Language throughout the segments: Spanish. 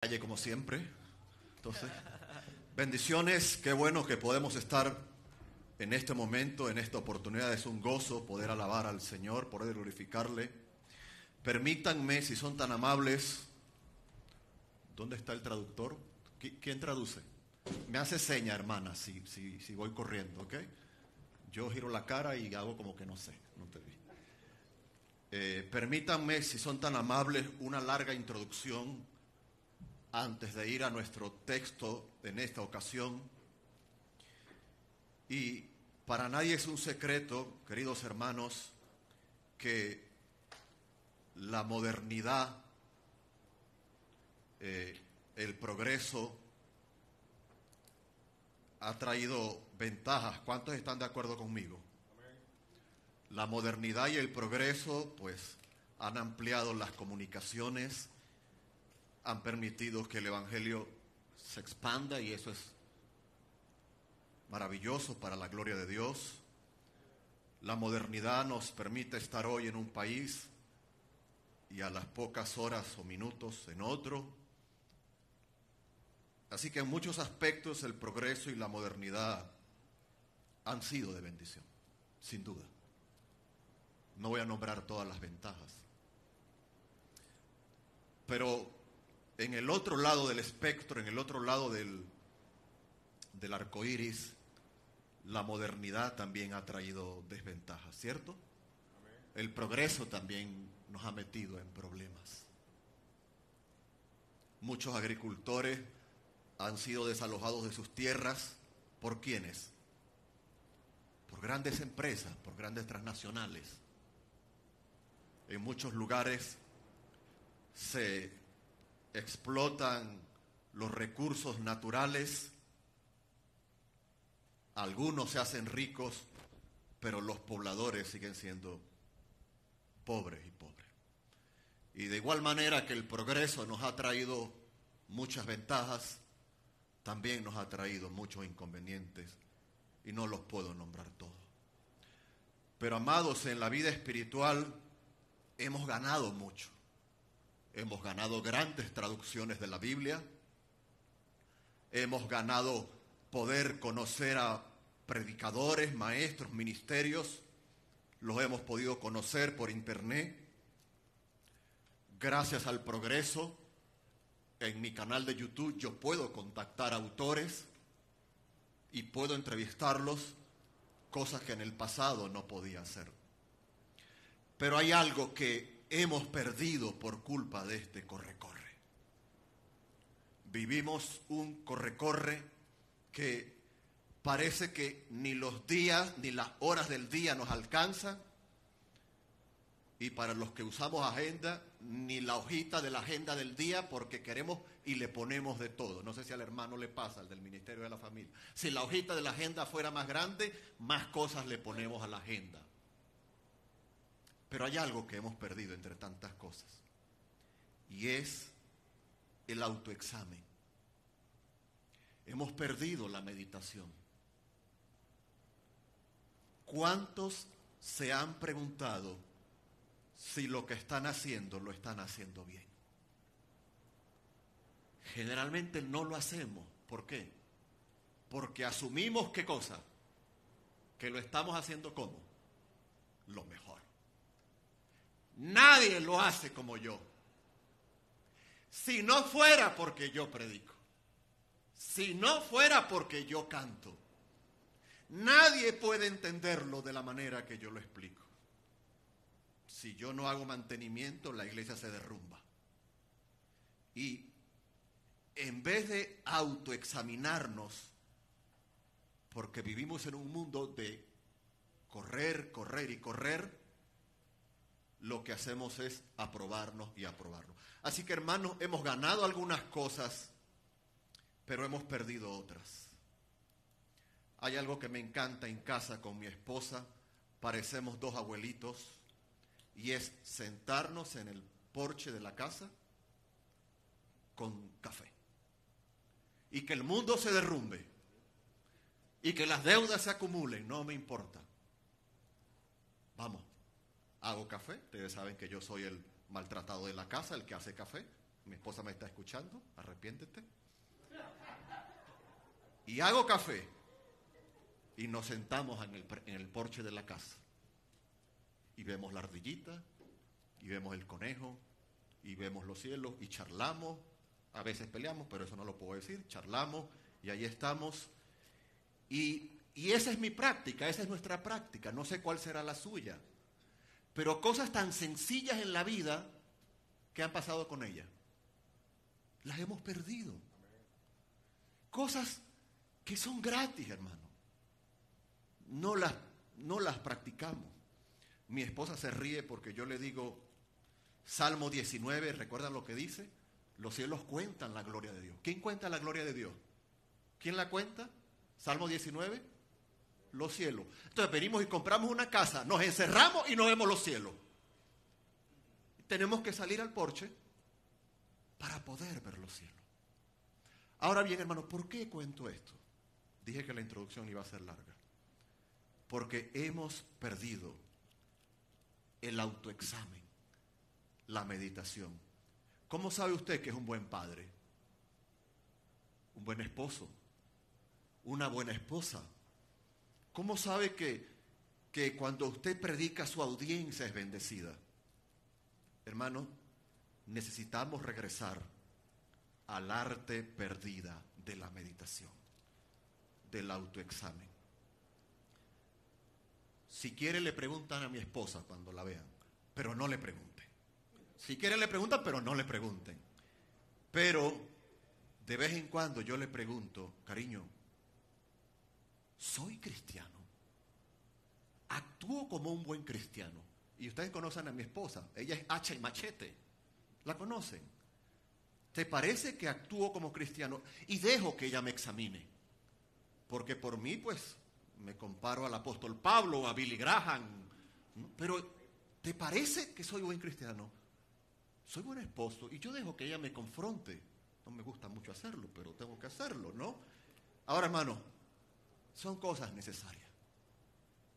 Calle como siempre. Entonces, bendiciones, qué bueno que podemos estar en este momento, en esta oportunidad. Es un gozo poder alabar al Señor, poder glorificarle. Permítanme, si son tan amables, ¿dónde está el traductor? ¿Quién traduce? Me hace seña, hermana, si voy corriendo, ¿ok? Yo giro la cara y hago como que no sé, no te vi. Permítanme, si son tan amables, una larga introducción antes de ir a nuestro texto en esta ocasión. Y para nadie es un secreto, queridos hermanos, que la modernidad, el progreso ha traído ventajas. ¿Cuántos están de acuerdo conmigo? La modernidad y el progreso pues han ampliado las comunicaciones, han permitido que el Evangelio se expanda, y eso es maravilloso para la gloria de Dios. La modernidad nos permite estar hoy en un país y a las pocas horas o minutos en otro. Así que en muchos aspectos el progreso y la modernidad han sido de bendición, sin duda. No voy a nombrar todas las ventajas. Pero en el otro lado del espectro, en el otro lado del arco iris, la modernidad también ha traído desventajas, ¿cierto? Amén. El progreso también nos ha metido en problemas. Muchos agricultores han sido desalojados de sus tierras. ¿Por quiénes? Por grandes empresas, por grandes transnacionales. En muchos lugares se explotan los recursos naturales. Algunos se hacen ricos, pero los pobladores siguen siendo pobres y pobres. Y de igual manera que el progreso nos ha traído muchas ventajas, también nos ha traído muchos inconvenientes, y no los puedo nombrar todos. Pero amados, en la vida espiritual hemos ganado mucho. Hemos ganado grandes traducciones de la Biblia. Hemos ganado poder conocer a predicadores, maestros, ministerios. Los hemos podido conocer por internet. Gracias al progreso, en mi canal de YouTube yo puedo contactar autores y puedo entrevistarlos, cosas que en el pasado no podía hacer. Pero hay algo que hemos perdido por culpa de este corre-corre. Vivimos un corre-corre que parece que ni los días ni las horas del día nos alcanzan, y para los que usamos agenda, ni la hojita de la agenda del día, porque queremos y le ponemos de todo. No sé si al hermano le pasa, al del Ministerio de la Familia. Si la hojita de la agenda fuera más grande, más cosas le ponemos a la agenda. Pero hay algo que hemos perdido entre tantas cosas, y es el autoexamen. Hemos perdido la meditación. ¿Cuántos se han preguntado si lo que están haciendo lo están haciendo bien? Generalmente no lo hacemos. ¿Por qué? Porque asumimos, ¿qué cosa? Que lo estamos haciendo ¿cómo? Lo mejor. Nadie lo hace como yo. Si no fuera porque yo predico, si no fuera porque yo canto, nadie puede entenderlo de la manera que yo lo explico. Si yo no hago mantenimiento, la iglesia se derrumba. Y en vez de autoexaminarnos, porque vivimos en un mundo de correr, correr y correr, lo que hacemos es aprobarnos y aprobarnos. Así que, hermanos, hemos ganado algunas cosas, pero hemos perdido otras. Hay algo que me encanta en casa con mi esposa. Parecemos dos abuelitos, y es sentarnos en el porche de la casa con café. Y que el mundo se derrumbe y que las deudas se acumulen, no me importa. Vamos. Hago café, ustedes saben que yo soy el maltratado de la casa, el que hace café. mi esposa me está escuchando, arrepiéntete. Y hago café y nos sentamos en el porche de la casa y vemos la ardillita y vemos el conejo y vemos los cielos y charlamos. A veces peleamos, pero eso no lo puedo decir. Charlamos y ahí estamos. Y esa es mi práctica, esa es nuestra práctica. No sé cuál será la suya. Pero cosas tan sencillas en la vida que han pasado con ella, las hemos perdido. Cosas que son gratis, hermano. No las practicamos. Mi esposa se ríe porque yo le digo, Salmo 19, ¿recuerdan lo que dice? Los cielos cuentan la gloria de Dios. ¿Quién cuenta la gloria de Dios? ¿Quién la cuenta? Salmo 19, los cielos. Entonces venimos y compramos una casa, nos encerramos y no vemos los cielos. Tenemos que salir al porche para poder ver los cielos. Ahora bien, hermano, ¿por qué cuento esto? Dije que la introducción iba a ser larga. Porque hemos perdido el autoexamen, la meditación. ¿Cómo sabe usted que es un buen padre? Un buen esposo, una buena esposa. ¿Cómo sabe que cuando usted predica su audiencia es bendecida? Hermano, necesitamos regresar al arte perdida de la meditación, del autoexamen. Si quiere le preguntan a mi esposa cuando la vean, pero no le pregunten. Si quiere le preguntan, pero no le pregunten. Pero de vez en cuando yo le pregunto, cariño, ¿soy cristiano? ¿Actúo como un buen cristiano? Y ustedes conocen a mi esposa, ella es hacha y machete, ¿la conocen? ¿Te parece que actúo como cristiano? Y dejo que ella me examine, porque por mí pues me comparo al apóstol Pablo, a Billy Graham, pero ¿te parece que soy buen cristiano? Soy buen esposo y yo dejo que ella me confronte. No me gusta mucho hacerlo, pero tengo que hacerlo, ¿no? Ahora, hermano, son cosas necesarias.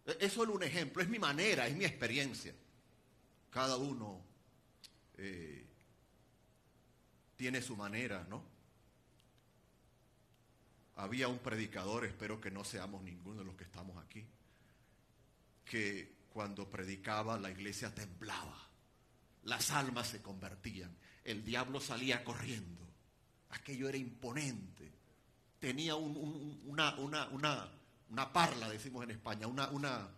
Es solo un ejemplo, es mi manera, es mi experiencia. Cada uno tiene su manera, ¿no? Había un predicador, espero que no seamos ninguno de los que estamos aquí, que cuando predicaba la iglesia temblaba, las almas se convertían, el diablo salía corriendo, aquello era imponente, tenía una parla, decimos en España, una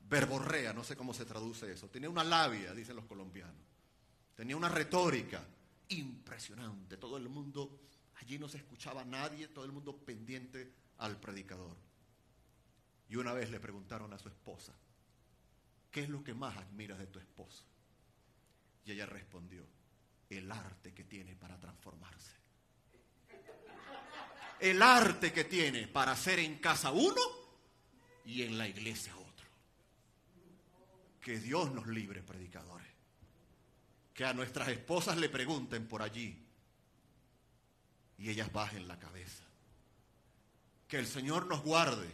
verborrea, no sé cómo se traduce eso, tenía una labia, dicen los colombianos, tenía una retórica impresionante, todo el mundo, allí no se escuchaba a nadie, todo el mundo pendiente al predicador. Y una vez le preguntaron a su esposa, ¿qué es lo que más admiras de tu esposo? Y ella respondió, el arte que tiene para transformarse. El arte que tiene para hacer en casa uno y en la iglesia otro. Que Dios nos libre, predicadores. Que a nuestras esposas le pregunten por allí y ellas bajen la cabeza. Que el Señor nos guarde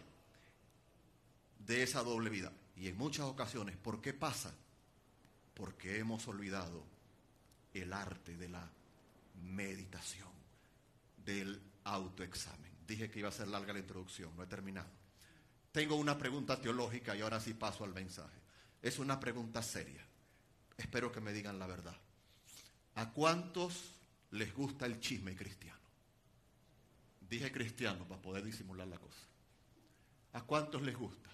de esa doble vida. Y en muchas ocasiones, ¿por qué pasa? Porque hemos olvidado el arte de la meditación, del autoexamen. Dije que iba a ser larga la introducción, no he terminado. Tengo una pregunta teológica y ahora sí paso al mensaje. Es una pregunta seria. Espero que me digan la verdad. ¿A cuántos les gusta el chisme cristiano? Dije cristiano para poder disimular la cosa. ¿A cuántos les gusta?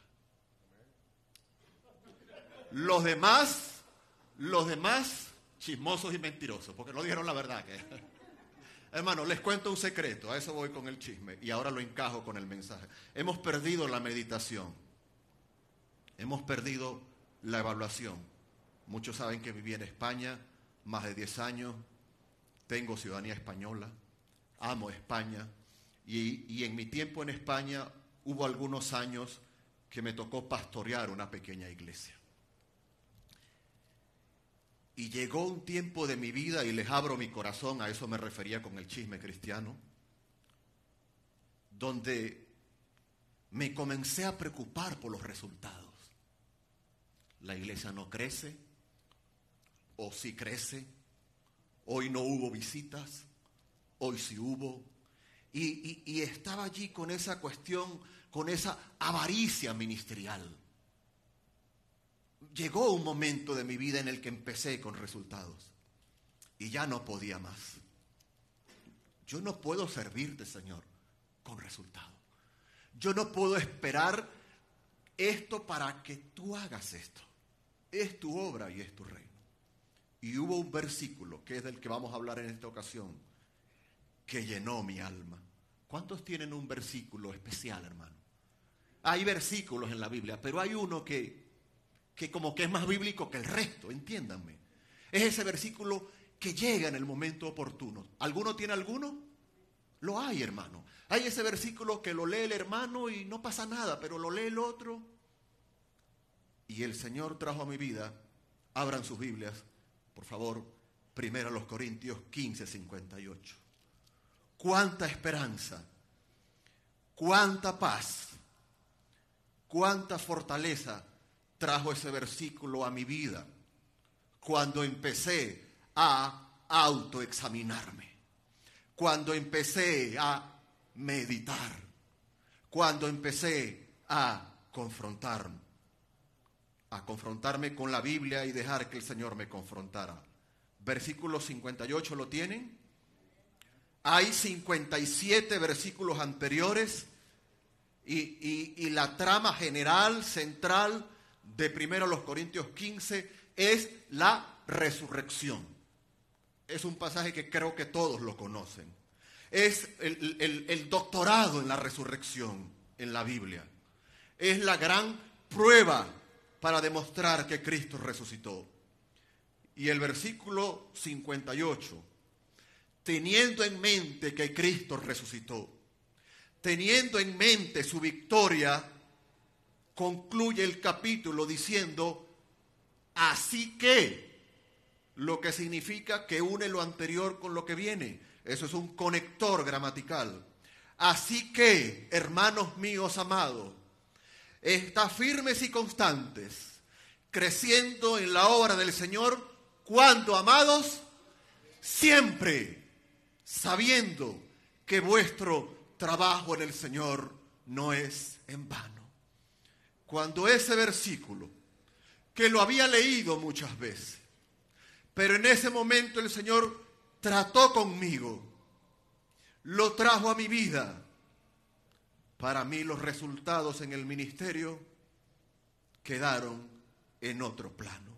Los demás, chismosos y mentirosos, porque no dijeron la verdad. Hermano, les cuento un secreto, a eso voy con el chisme, y ahora lo encajo con el mensaje. Hemos perdido la meditación, hemos perdido la evaluación. Muchos saben que viví en España más de 10 años, tengo ciudadanía española, amo España, y en mi tiempo en España hubo algunos años que me tocó pastorear una pequeña iglesia. Y llegó un tiempo de mi vida, y les abro mi corazón, a eso me refería con el chisme cristiano, donde me comencé a preocupar por los resultados. La iglesia no crece, o sí crece, Hoy no hubo visitas, hoy sí hubo. Y estaba allí con esa cuestión, con esa avaricia ministerial. Llegó un momento de mi vida en el que empecé con resultados y ya no podía más. Yo no puedo servirte, Señor, con resultados. Yo no puedo esperar esto para que tú hagas esto. Es tu obra y es tu reino. Y hubo un versículo, que es del que vamos a hablar en esta ocasión, que llenó mi alma. ¿Cuántos tienen un versículo especial, hermano? Hay versículos en la Biblia, pero hay uno que como que es más bíblico que el resto, entiéndanme. Es ese versículo que llega en el momento oportuno. ¿Alguno tiene alguno? Lo hay, hermano. Hay ese versículo que lo lee el hermano y no pasa nada, pero lo lee el otro. Y el Señor trajo a mi vida, abran sus Biblias, por favor, 1 Corintios 15, 58. Cuánta esperanza, cuánta paz, cuánta fortaleza trajo ese versículo a mi vida cuando empecé a autoexaminarme, cuando empecé a meditar, cuando empecé a confrontarme con la Biblia y dejar que el Señor me confrontara. Versículo 58, ¿lo tienen? Hay 57 versículos anteriores y la trama general, central de 1 Corintios 15 es la resurrección. Es un pasaje que creo que todos lo conocen. Es el doctorado en la resurrección en la Biblia. Es la gran prueba para demostrar que Cristo resucitó. Y el versículo 58, teniendo en mente que Cristo resucitó, teniendo en mente su victoria, concluye el capítulo diciendo, así que, lo que significa que une lo anterior con lo que viene. Eso es un conector gramatical. Así que, hermanos míos amados, está firmes y constantes, creciendo en la obra del Señor, cuando, amados, siempre sabiendo que vuestro trabajo en el Señor no es en vano. Cuando ese versículo, que lo había leído muchas veces, pero en ese momento el Señor trató conmigo, lo trajo a mi vida. Para mí los resultados en el ministerio quedaron en otro plano.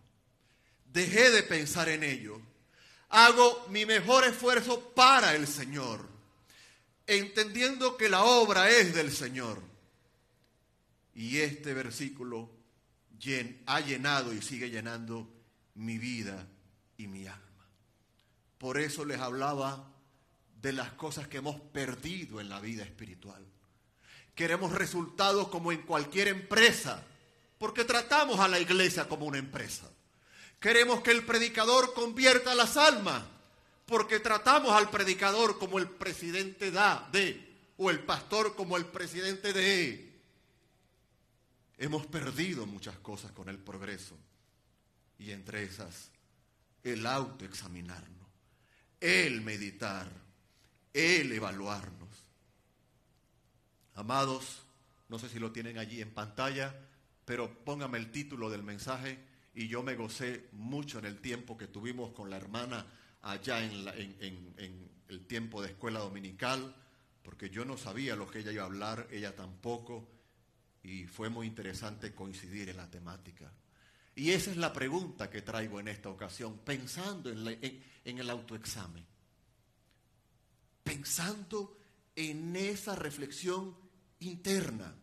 Dejé de pensar en ello. Hago mi mejor esfuerzo para el Señor, entendiendo que la obra es del Señor. Y este versículo ha llenado y sigue llenando mi vida y mi alma. Por eso les hablaba de las cosas que hemos perdido en la vida espiritual. Queremos resultados como en cualquier empresa, porque tratamos a la iglesia como una empresa. Queremos que el predicador convierta las almas, porque tratamos al predicador como el presidente o el pastor como el presidente de. Hemos perdido muchas cosas con el progreso, y entre esas, el autoexaminarnos, el meditar, el evaluarnos. Amados, no sé si lo tienen allí en pantalla, pero póngame el título del mensaje. Y yo me gocé mucho en el tiempo que tuvimos con la hermana allá en el tiempo de escuela dominical, porque yo no sabía lo que ella iba a hablar, ella tampoco, y fue muy interesante coincidir en la temática. Y esa es la pregunta que traigo en esta ocasión, pensando en el autoexamen, pensando en esa reflexión interna,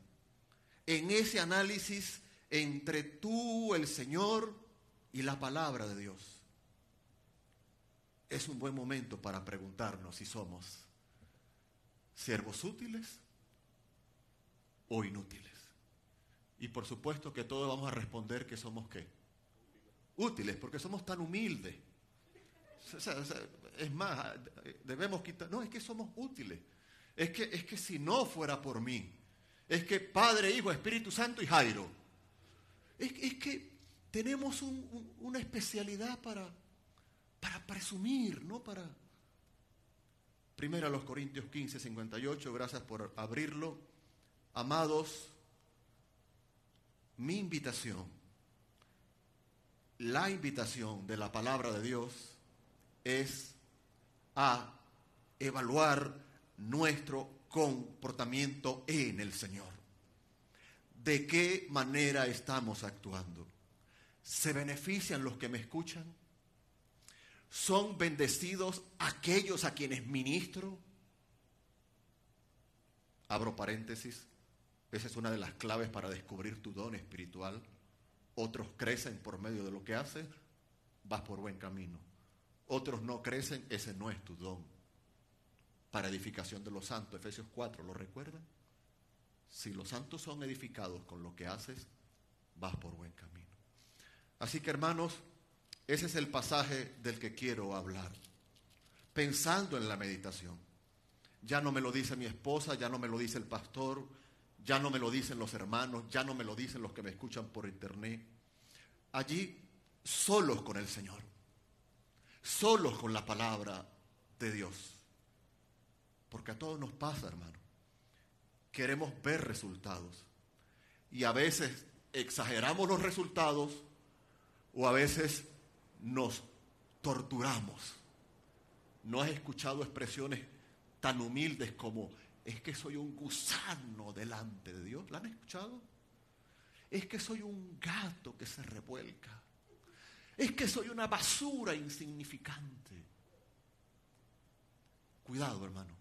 en ese análisis entre tú, el Señor y la palabra de Dios. Es un buen momento para preguntarnos si somos siervos útiles o inútiles. Y por supuesto que todos vamos a responder que somos ¿qué? Útiles, porque somos tan humildes. Es más, debemos quitar. No, es que somos útiles. Es que si no fuera por mí, es que Padre, Hijo, Espíritu Santo y Jairo. Es que tenemos una especialidad presumir, no para... Primero a los Corintios 15, 58, gracias por abrirlo. Amados, mi invitación, la invitación de la palabra de Dios es a evaluar nuestro comportamiento en el Señor. ¿De qué manera estamos actuando? ¿Se benefician los que me escuchan? ¿Son bendecidos aquellos a quienes ministro? Abro paréntesis, esa es una de las claves para descubrir tu don espiritual. Otros crecen por medio de lo que haces, vas por buen camino. Otros no crecen, ese no es tu don. Para edificación de los santos, Efesios 4, ¿lo recuerdan? Si los santos son edificados con lo que haces, vas por buen camino. Así que, hermanos, ese es el pasaje del que quiero hablar. Pensando en la meditación. Ya no me lo dice mi esposa, ya no me lo dice el pastor, ya no me lo dicen los hermanos, ya no me lo dicen los que me escuchan por internet. Allí, solos con el Señor, solos con la palabra de Dios. Porque a todos nos pasa, hermano. Queremos ver resultados. Y a veces exageramos los resultados o a veces nos torturamos. ¿No has escuchado expresiones tan humildes como es que soy un gusano delante de Dios? ¿La han escuchado? Es que soy un gato que se revuelca. Es que soy una basura insignificante. Cuidado, hermano.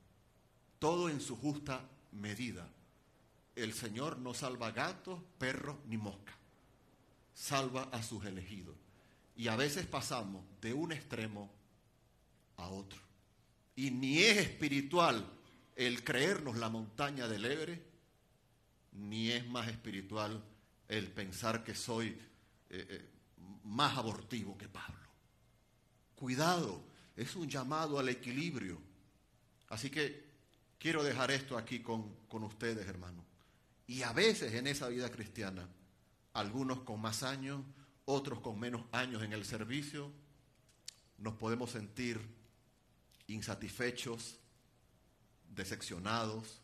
Todo en su justa medida. El Señor no salva gatos, perros ni moscas. Salva a sus elegidos. Y a veces pasamos de un extremo a otro. Y ni es espiritual el creernos la montaña del Everest, ni es más espiritual el pensar que soy más abortivo que Pablo. Cuidado, es un llamado al equilibrio. Así que quiero dejar esto aquí con ustedes, hermanos. Y a veces en esa vida cristiana, algunos con más años, otros con menos años en el servicio, nos podemos sentir insatisfechos, decepcionados,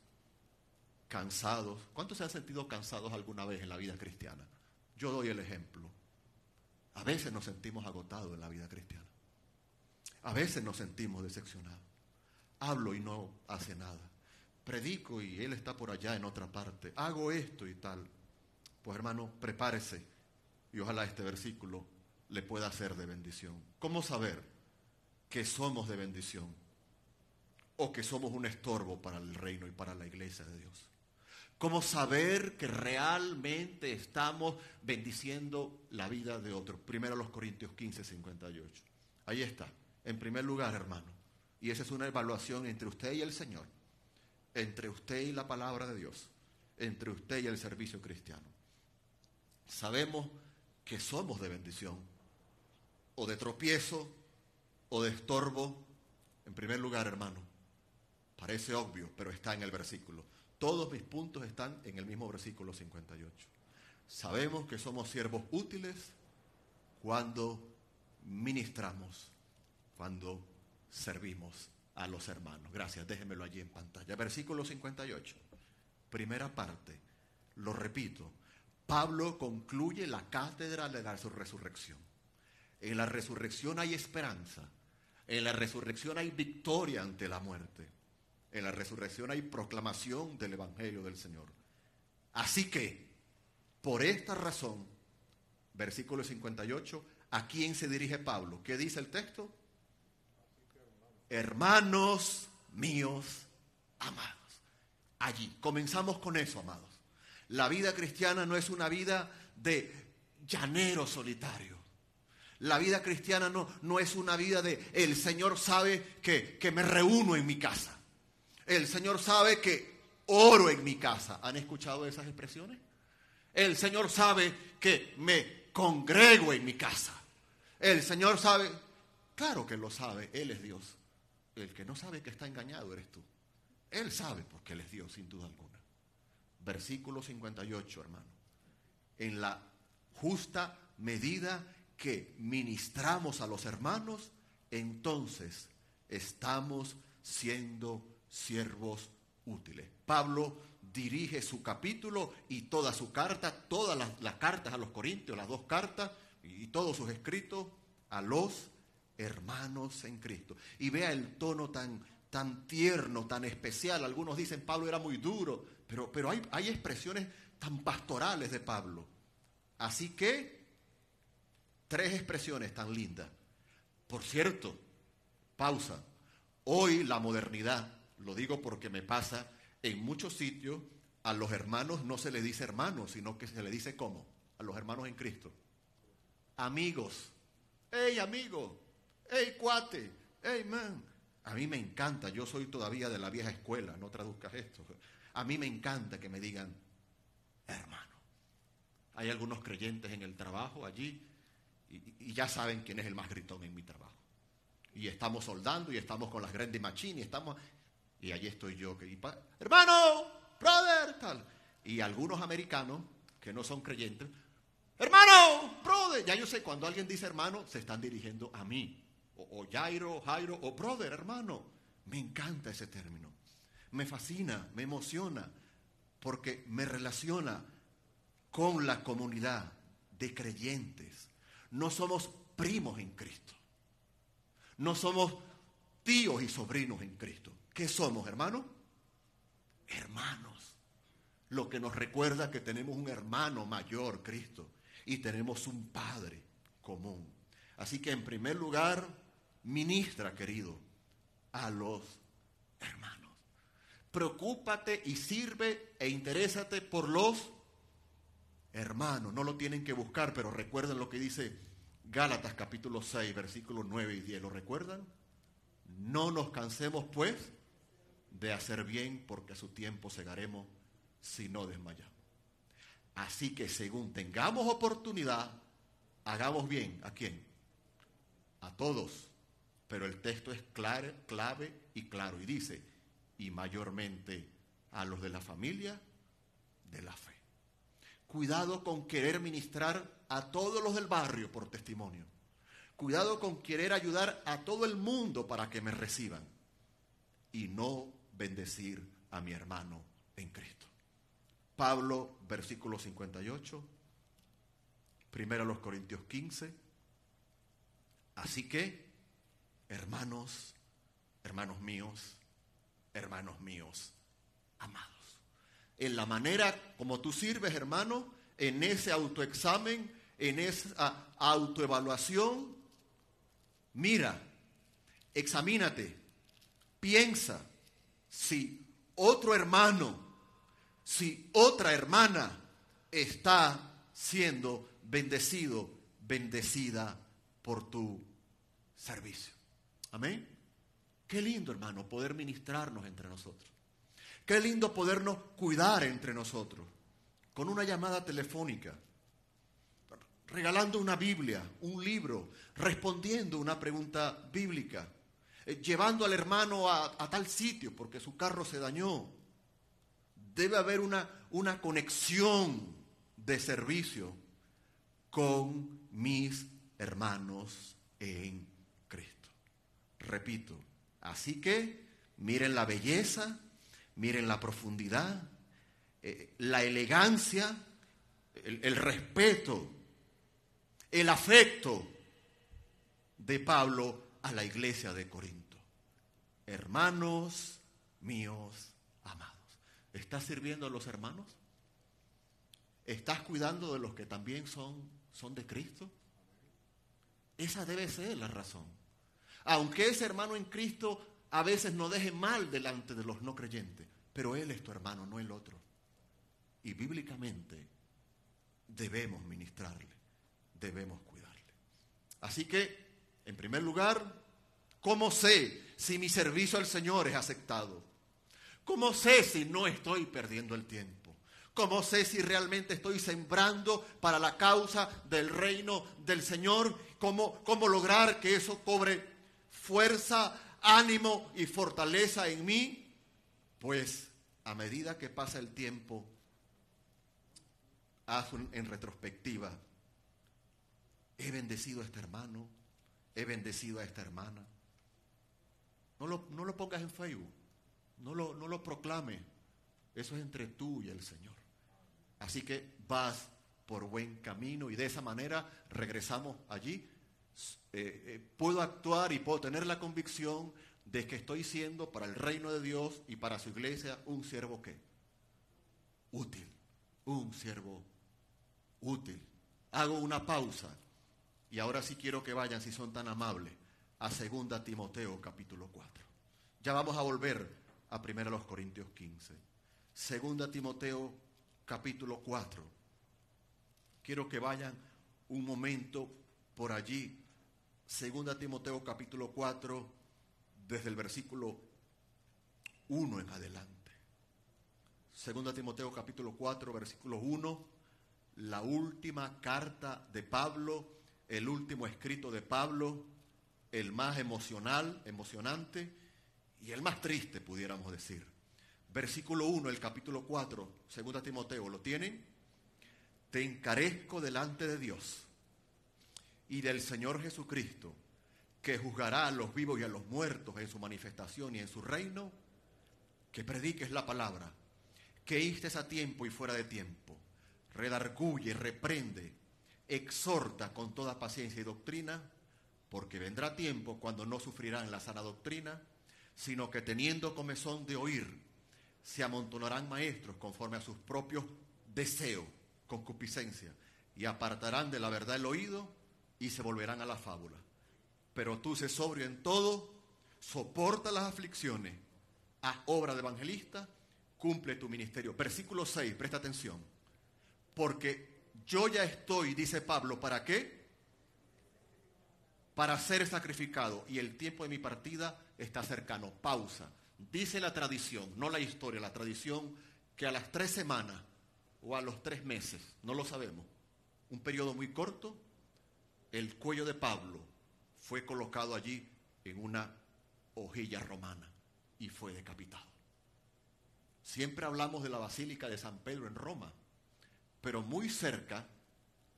cansados. ¿Cuántos se han sentido cansados alguna vez en la vida cristiana? Yo doy el ejemplo. A veces nos sentimos agotados en la vida cristiana. A veces nos sentimos decepcionados. Hablo y no hace nada. Predico y él está por allá en otra parte. Hago esto y tal. Pues hermano, prepárese y ojalá este versículo le pueda ser de bendición. ¿Cómo saber que somos de bendición o que somos un estorbo para el reino y para la iglesia de Dios? ¿Cómo saber que realmente estamos bendiciendo la vida de otros? Primero los Corintios 15, 58. Ahí está. En primer lugar, hermano, y esa es una evaluación entre usted y el Señor, entre usted y la palabra de Dios, entre usted y el servicio cristiano. Sabemos que somos de bendición, o de tropiezo, o de estorbo. En primer lugar, hermano, parece obvio, pero está en el versículo. Todos mis puntos están en el mismo versículo 58. Sabemos que somos siervos útiles cuando ministramos, cuando servimos a los hermanos. Gracias, déjenmelo allí en pantalla. Versículo 58, primera parte, lo repito. Pablo concluye la cátedra de la resurrección. En la resurrección hay esperanza. En la resurrección hay victoria ante la muerte. En la resurrección hay proclamación del Evangelio del Señor. Así que, por esta razón, versículo 58, ¿a quién se dirige Pablo? ¿Qué dice el texto? Hermanos míos amados. Allí, comenzamos con eso, amados. La vida cristiana no es una vida de llanero solitario. La vida cristiana no es una vida de el Señor sabe que me reúno en mi casa. El Señor sabe que oro en mi casa. ¿Han escuchado esas expresiones? El Señor sabe que me congrego en mi casa. El Señor sabe, claro que lo sabe, Él es Dios. El que no sabe que está engañado eres tú. Él sabe porque Él es Dios, sin duda alguna. Versículo 58, hermano. En la justa medida que ministramos a los hermanos, entonces estamos siendo siervos útiles. Pablo dirige su capítulo y toda su carta, todas las cartas a los Corintios, las 2 cartas y todos sus escritos a los hermanos en Cristo. Y vea el tono tan tierno, tan especial. Algunos dicen Pablo era muy duro, pero hay expresiones tan pastorales de Pablo. Así que 3 expresiones tan lindas. Por cierto, pausa. Hoy la modernidad, lo digo porque me pasa en muchos sitios, a los hermanos no se le dice hermanos, sino que se le dice ¿cómo? A los hermanos en Cristo. Amigos. ¡Hey, amigo! ¡Hey, cuate! ¡Hey, man! A mí me encanta, yo soy todavía de la vieja escuela, no traduzcas esto. A mí me encanta que me digan hermano. Hay algunos creyentes en el trabajo allí y ya saben quién es el más gritón en mi trabajo. Y estamos soldando y estamos con las grandes machines y allí estoy yo, hermano, brother, tal. Y algunos americanos que no son creyentes, hermano, brother. Ya yo sé, cuando alguien dice hermano, se están dirigiendo a mí. O Jairo, o brother, hermano. Me encanta ese término. Me fascina, me emociona, porque me relaciona con la comunidad de creyentes. No somos primos en Cristo. No somos tíos y sobrinos en Cristo. ¿Qué somos, hermanos? Hermanos. Lo que nos recuerda que tenemos un hermano mayor, Cristo, y tenemos un Padre común. Así que en primer lugar, ministra, querido, a los hermanos. Preocúpate y sirve e interésate por los hermanos. No lo tienen que buscar, pero recuerden lo que dice Gálatas capítulo 6, versículos 9 y 10. ¿Lo recuerdan? No nos cansemos, pues, de hacer bien, porque a su tiempo segaremos si no desmayamos. Así que según tengamos oportunidad, hagamos bien. ¿A quién? A todos. Pero el texto es clave y claro. Y dice, y mayormente a los de la familia de la fe. Cuidado con querer ministrar a todos los del barrio por testimonio. Cuidado con querer ayudar a todo el mundo para que me reciban. Y no bendecir a mi hermano en Cristo. Pablo, versículo 58. 1 Corintios 15. Así que, hermanos míos, amados. En la manera como tú sirves, hermano, en ese autoexamen, en esa autoevaluación, mira, examínate, piensa si otro hermano, si otra hermana está siendo bendecido, bendecida por tu servicio. Amén. Qué lindo, hermano, poder ministrarnos entre nosotros. Qué lindo podernos cuidar entre nosotros, con una llamada telefónica, regalando una Biblia, un libro, respondiendo una pregunta bíblica, llevando al hermano a tal sitio porque su carro se dañó. Debe haber una conexión de servicio con mis hermanos en Cristo. Repito, así que miren la belleza, miren la profundidad, la elegancia, el respeto, el afecto de Pablo a la iglesia de Corinto. Hermanos míos amados. ¿Estás sirviendo a los hermanos? ¿Estás cuidando de los que también son de Cristo? Esa debe ser la razón. Aunque ese hermano en Cristo a veces nos deje mal delante de los no creyentes, pero él es tu hermano, no el otro. Y bíblicamente debemos ministrarle, debemos cuidarle. Así que, en primer lugar, ¿cómo sé si mi servicio al Señor es aceptado? ¿Cómo sé si no estoy perdiendo el tiempo? ¿Cómo sé si realmente estoy sembrando para la causa del reino del Señor? ¿Cómo lograr que eso cobre fuerza, ánimo y fortaleza en mí? Pues a medida que pasa el tiempo, haz en retrospectiva. He bendecido a este hermano, he bendecido a esta hermana. No lo pongas en Facebook, no lo proclames. Eso es entre tú y el Señor. Así que vas por buen camino y de esa manera regresamos allí. Puedo actuar y puedo tener la convicción de que estoy siendo para el reino de Dios y para su iglesia un siervo ¿qué? Útil, un siervo útil. Hago una pausa y ahora sí quiero que vayan, si son tan amables, a 2 Timoteo capítulo 4. Ya vamos a volver a 1 Corintios 15. 2 Timoteo capítulo 4. Quiero que vayan un momento por allí. 2 Timoteo capítulo 4, desde el versículo 1 en adelante. 2 Timoteo capítulo 4, versículo 1, la última carta de Pablo, el último escrito de Pablo, el más emocionante y el más triste, pudiéramos decir. Versículo 1, el capítulo 4, 2 Timoteo, ¿lo tienen? Te encarezco delante de Dios y del Señor Jesucristo, que juzgará a los vivos y a los muertos en su manifestación y en su reino, que prediques la palabra, que instes a tiempo y fuera de tiempo, redarguye, reprende, exhorta con toda paciencia y doctrina, porque vendrá tiempo cuando no sufrirán la sana doctrina, sino que teniendo comezón de oír, se amontonarán maestros conforme a sus propios deseos, concupiscencia, y apartarán de la verdad el oído y se volverán a la fábula. Pero tú sé sobrio en todo, soporta las aflicciones, haz obra de evangelista, cumple tu ministerio. Versículo 6, presta atención. Porque yo ya estoy, dice Pablo, ¿para qué? Para ser sacrificado, y el tiempo de mi partida está cercano. Pausa. Dice la tradición, no la historia, la tradición, que a las 3 semanas o a los 3 meses, no lo sabemos, un periodo muy corto, el cuello de Pablo fue colocado allí en una hojilla romana y fue decapitado. Siempre hablamos de la Basílica de San Pedro en Roma, pero muy cerca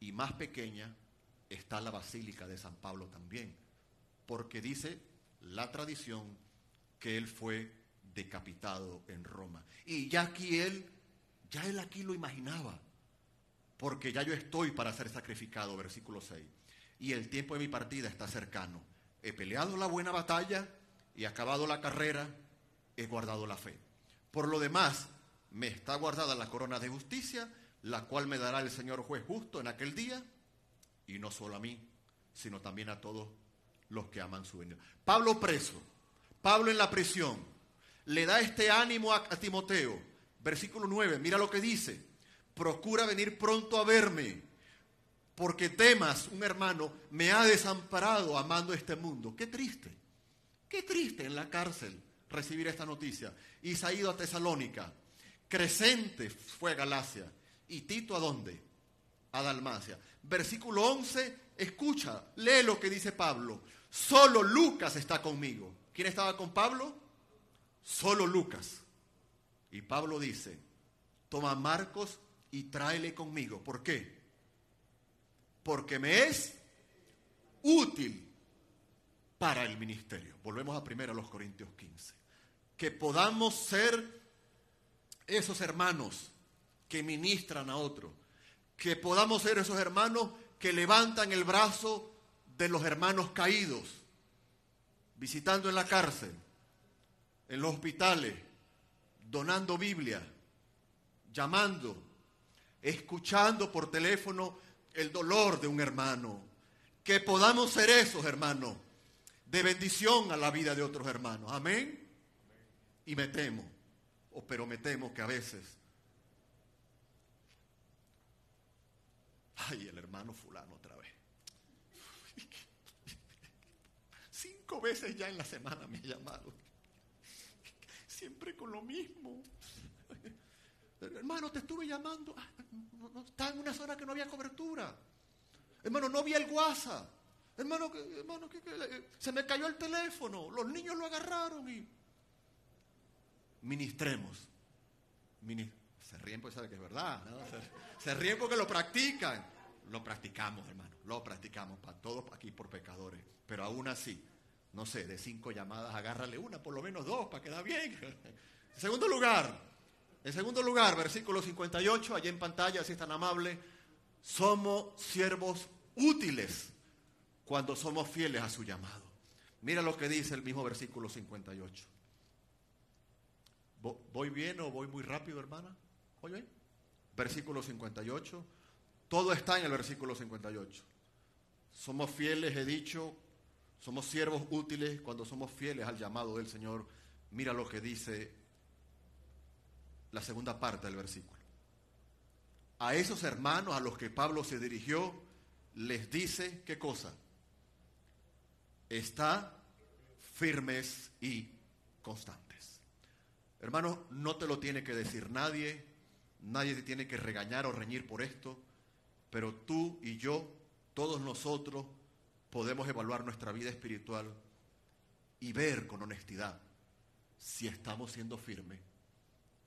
y más pequeña está la Basílica de San Pablo también, porque dice la tradición que él fue decapitado en Roma. Y ya él aquí lo imaginaba, porque ya yo estoy para ser sacrificado, versículo 6. Y el tiempo de mi partida está cercano. He peleado la buena batalla y acabado la carrera, he guardado la fe. Por lo demás, me está guardada la corona de justicia, la cual me dará el Señor juez justo en aquel día, y no solo a mí, sino también a todos los que aman su venida. Pablo preso, Pablo en la prisión, le da este ánimo a Timoteo. Versículo 9, mira lo que dice: procura venir pronto a verme, porque Demas, un hermano, me ha desamparado amando este mundo. Qué triste en la cárcel recibir esta noticia. Y se ha ido a Tesalónica. Crescente fue a Galacia. ¿Y Tito a dónde? A Dalmacia. Versículo 11, escucha, lee lo que dice Pablo. Solo Lucas está conmigo. ¿Quién estaba con Pablo? Solo Lucas. Y Pablo dice, toma a Marcos y tráele conmigo. ¿Por qué? Porque me es útil para el ministerio. Volvemos a 1 Corintios 15. Que podamos ser esos hermanos que ministran a otros. Que podamos ser esos hermanos que levantan el brazo de los hermanos caídos, visitando en la cárcel, en los hospitales, donando Biblia, llamando, escuchando por teléfono el dolor de un hermano. Que podamos ser esos hermanos de bendición a la vida de otros hermanos. Amén. Y me temo que a veces, ay, el hermano fulano otra vez. 5 veces ya en la semana me ha llamado. Siempre con lo mismo. Hermano, te estuve llamando. No, estaba en una zona que no había cobertura. Hermano, no vi el WhatsApp. Hermano, se me cayó el teléfono. Los niños lo agarraron y... Ministremos. Se ríen porque saben que es verdad, ¿no? Se ríen porque lo practican. lo practicamos, hermano, lo practicamos para todos aquí por pecadores, pero aún así, no sé, de 5 llamadas, agárrale una, por lo menos 2, para quedar bien. En segundo lugar, versículo 58, allá en pantalla, si es tan amable, somos siervos útiles cuando somos fieles a su llamado. Mira lo que dice el mismo versículo 58. ¿Voy bien o voy muy rápido, hermana? ¿Voy bien? Versículo 58. Todo está en el versículo 58. Somos fieles, he dicho, somos siervos útiles cuando somos fieles al llamado del Señor. Mira lo que dice la segunda parte del versículo. A esos hermanos a los que Pablo se dirigió, les dice, ¿qué cosa? Está firmes y constantes. Hermano, no te lo tiene que decir nadie, nadie te tiene que regañar o reñir por esto, pero tú y yo, todos nosotros, podemos evaluar nuestra vida espiritual y ver con honestidad si estamos siendo firmes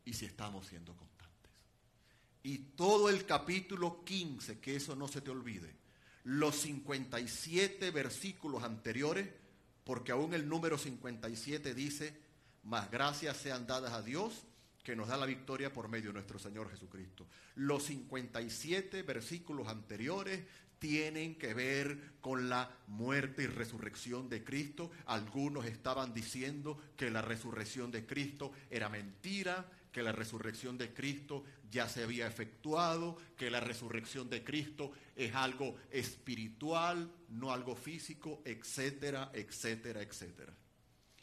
y si estamos siendo constantes. Y todo el capítulo 15, que eso no se te olvide, los 57 versículos anteriores, porque aún el número 57 dice, mas gracias sean dadas a Dios, que nos da la victoria por medio de nuestro Señor Jesucristo. Los 57 versículos anteriores tienen que ver con la muerte y resurrección de Cristo. Algunos estaban diciendo que la resurrección de Cristo era mentira, que la resurrección de Cristo ya se había efectuado, que la resurrección de Cristo es algo espiritual, no algo físico, etcétera, etcétera, etcétera.